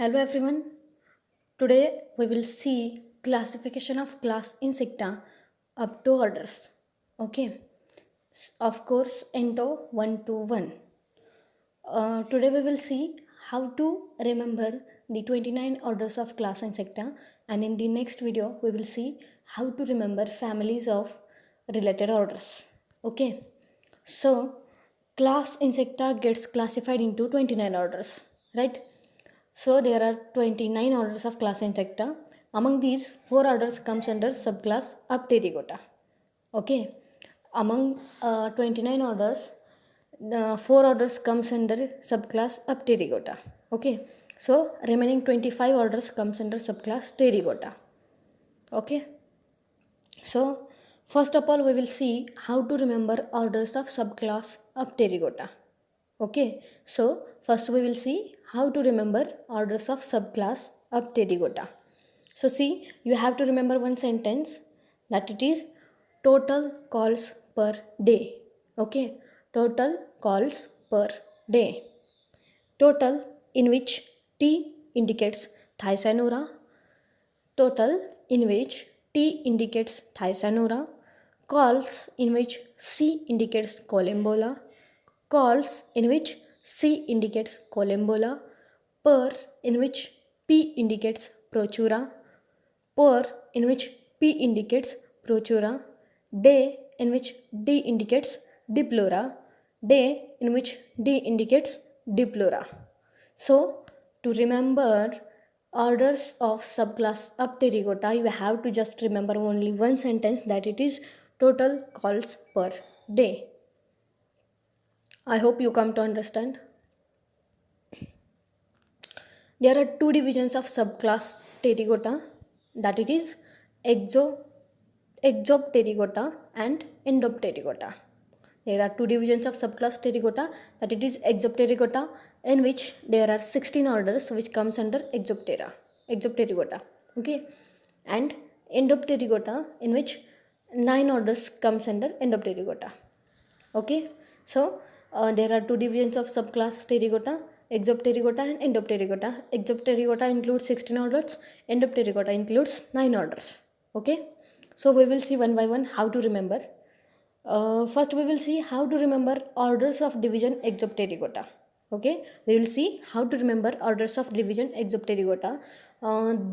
Hello everyone. Today we will see classification of class Insecta up to orders. Okay. Of course, ento 1 to 1. Today we will see how to remember the 29 orders of class Insecta, and in the next video we will see how to remember families of related orders. Okay. So class Insecta gets classified into 29 orders, right? So there are 29 orders of class Insecta. Among these, 4 orders comes under subclass Apterygota. Okay. Among 29 orders, the 4 orders comes under subclass Apterygota. Okay. So remaining 25 orders comes under subclass Pterygota. Okay. So first of all, we will see how to remember orders of subclass Apterygota. Okay, so first we will see how to remember orders of subclass of Pterygota. So see, you have to remember one sentence that it is total calls per day. Okay, total calls per day. Total in which T indicates Thysanura, total in which T indicates Thysanura, calls in which C indicates Collembola, calls in which C indicates Collembola, per in which P indicates Prochura, per in which P indicates Prochura, day in which D indicates Diplora, day in which D indicates Diplora. So, to remember orders of subclass Apterygota, you have to just remember only one sentence, that it is total calls per day. I hope you come to understand. There are two divisions of subclass Pterygota, that it is Exopterygota and Endopterygota. There are two divisions of subclass Pterygota, that it is Exopterygota, in which there are 16 orders which comes under Exopterygota. Okay, and Endopterygota, in which 9 orders comes under Endopterygota. Okay, so there are two divisions of subclass Pterygota, Exopterygota and Endopterygota. Exopterygota includes 16 orders, Endopterygota includes 9 orders. Okay, so we will see one by one how to remember. First we will see how to remember orders of division Exopterygota. Okay, we will see how to remember orders of division Exopterygota.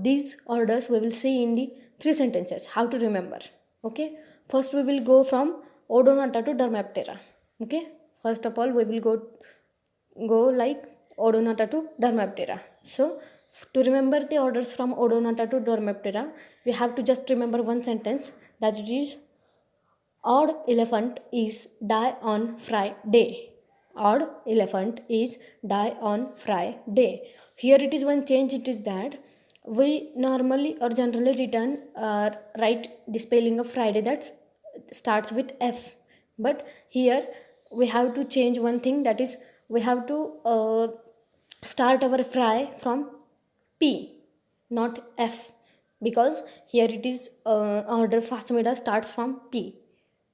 These orders we will see in the 3 sentences how to remember. Okay, first we will go from Odonata to Dermaptera. Okay, first of all we will go like Odonata to Dermaptera. So to remember the orders from Odonata to Dermaptera, we have to just remember one sentence, that it is odd elephant is die on Friday. Odd elephant is die on Friday. Here it is one change, it is that we normally or generally write the spelling of Friday that starts with F. But here we have to change one thing, that is we have to start our fry from P, not F, because here it is order Phasmida starts from P.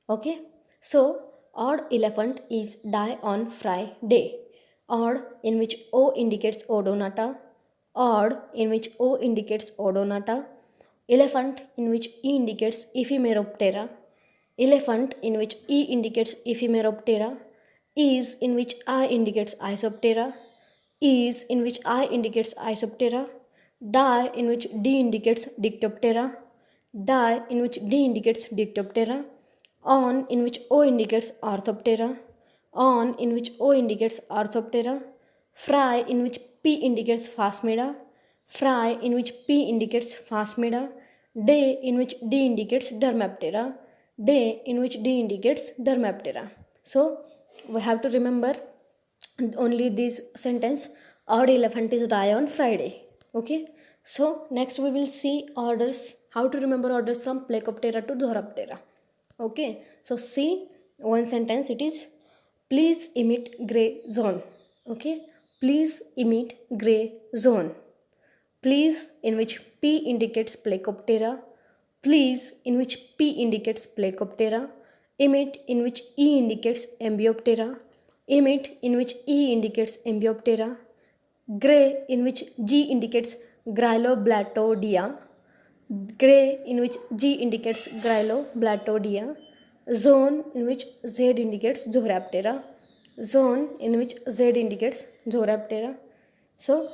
Okay, so odd elephant is die on Friday. Odd in which O indicates Odonata, odd in which O indicates Odonata, elephant in which E indicates Ephemeroptera, elephant in which E indicates Ephemeroptera, is in which I indicates Isoptera, is in which I indicates Isoptera, die in which D indicates Dictoptera, die in which D indicates Dictoptera, on in which O indicates Orthoptera, on in which O indicates Orthoptera, fry in which P indicates Phasmida, fry in which P indicates Phasmida, day in which D indicates Dermaptera, day in which D indicates Dermaptera. So we have to remember only this sentence, odd elephant is die on Friday. Okay, so next we will see orders, how to remember orders from Plecoptera to Zoroptera. Okay, so see one sentence, it is please emit gray zone. Okay, please emit gray zone. Please in which P indicates Plecoptera, please in which P indicates Plecoptera, emit in which E indicates Ambioptera, emit in which E indicates Ambioptera, Gray, in which G indicates Gryloblatodia. Gray, in which G indicates Gryloblatodia. Zone, in which Z indicates Zooraptera. Zone, in which Z indicates Zooraptera. So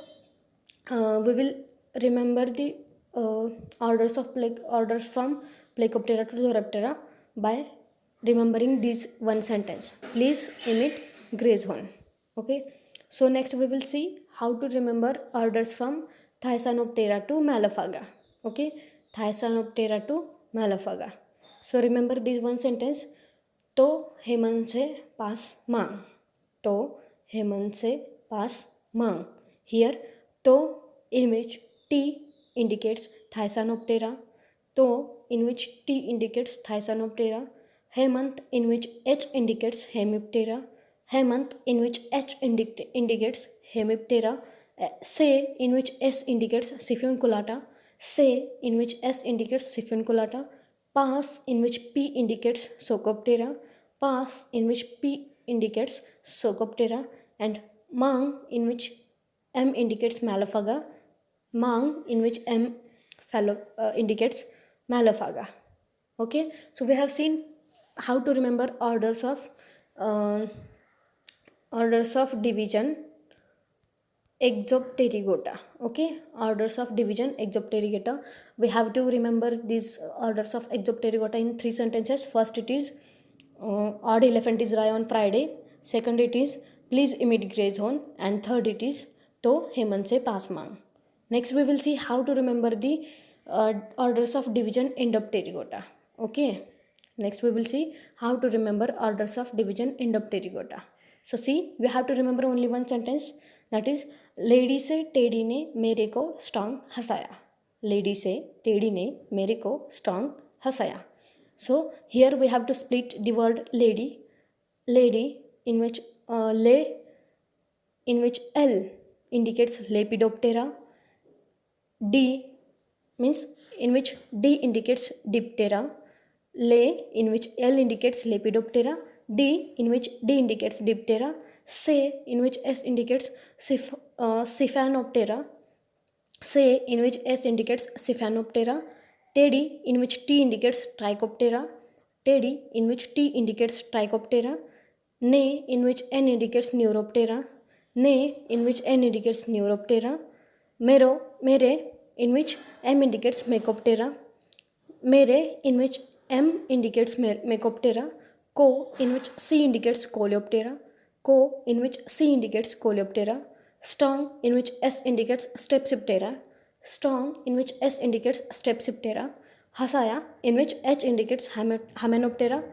we will remember the orders from Plecoptera to Zooraptera by remembering this one sentence. Please emit Gray's horn. Okay. So next we will see how to remember orders from Thysanoptera to Malaphaga. Okay. Thysanoptera to Malaphaga. So remember this one sentence. तो हेमंत से पास मांग. तो हेमंत से पास मांग. Here to, in which T indicates Thysanoptera. To, in which T indicates Thysanoptera. Hemant, in which H indicates Hemiptera. Hemant, in which H indicates Hemiptera. Say, in which S indicates Siphonculata. Say, in which S indicates Siphonculata. Pass, in which P indicates Socoptera. Pass, in which P indicates Socoptera. And Mang, in which M indicates Malaphaga. Mang, in which M indicates Malaphaga. Okay, so we have seen how to remember orders of division Exopterygota. Okay, orders of division Exopterygota. We have to remember these orders of Exopterygota in 3 sentences. First it is odd elephant is die on Friday. Second it is please emit Gray's horn. And third it is to Hemant se paas maang. Next we will see how to remember the orders of division Endopterygota. Okay, next we will see how to remember orders of division Endopterygota. So see, we have to remember only one sentence, that is lady से teddy ने मेरे को strong हंसाया. Lady से teddy ने मेरे को strong हंसाया. So here we have to split the word lady. Lady, in which L indicates Lepidoptera. D means in which D indicates Diptera. Le, in which L indicates Lepidoptera. D, in which D indicates Diptera. Se, in which S indicates Siphanoptera. Se, in which S indicates Siphanoptera. Teddy, in which T indicates Trichoptera. Teddy, in which T indicates Trichoptera. Ne, in which N indicates Neuroptera. Ne, in which N indicates Neuroptera. Mero, mere, in which M indicates Mecoptera. Mere, in which M indicates Mecoptera. Co, in which C indicates Coleoptera. Co, in which C indicates Coleoptera. Strong, in which S indicates Strepsiptera. Strong, in which S indicates Strepsiptera. Hasaya, in which H indicates Hymenoptera.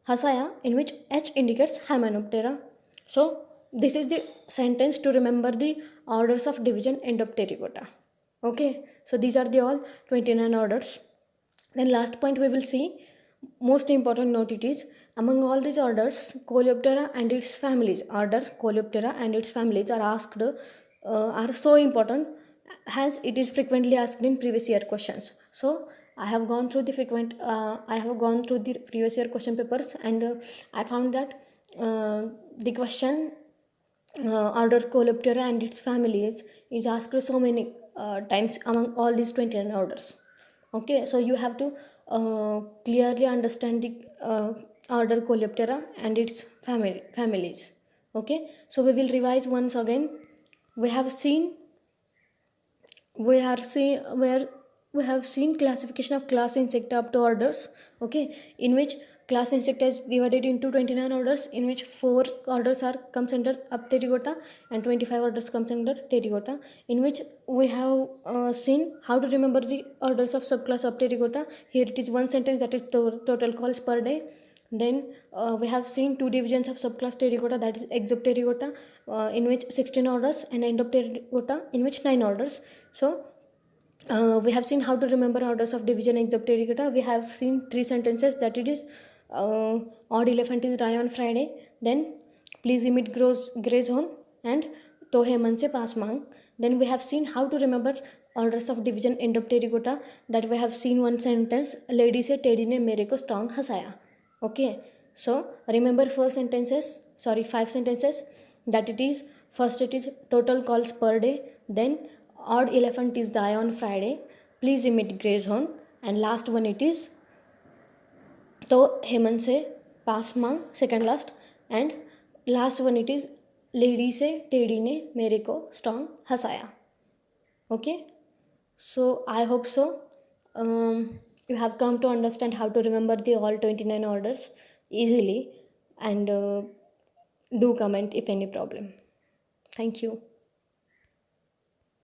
Hasaya, in which H indicates Hymenoptera. So this is the sentence to remember the orders of division Endopterygota. Okay, so these are the all 29 orders. Then last point we will see, most important note it is, among all these orders, Coleoptera and its families, order Coleoptera and its families are asked, are so important, hence it is frequently asked in previous year questions. So I have gone through the previous year question papers, and I found that the question order Coleoptera and its families is asked so many times among all these 29 orders. Okay, so you have to clearly understand the order Coleoptera and its families. Okay, so we will revise once again. We have seen classification of class insecta up to orders. Okay, in which class insecta is divided into 29 orders, in which 4 orders comes under Pterygota and 25 orders comes under Pterygota, in which we have seen how to remember the orders of subclass of Pterygota. Here it is one sentence, that is total calls per day. Then we have seen 2 divisions of subclass Pterygota, that is Exopterygota, in which 16 orders, and Endopterygota, in which 9 orders. So we have seen how to remember orders of division Exopterygota. We have seen 3 sentences, that it is odd elephant is die on Friday, then please emit Gray's horn, and to Hemant se paas maang. Then we have seen how to remember orders of division Endopterygota, that we have seen one sentence, lady se Teddy ne mere ko strong hasaya. Okay, so remember 5 sentences, that it is First it is total calls per day, then odd elephant is die on Friday, please emit grace horn, and last one it is तो हेमंत से पास मांग second last, and last one it is lady से teddy ने मेरे को strong हंसाया. Okay, so I hope so you have come to understand how to remember the all 29 orders easily, and do comment if any problem. Thank you.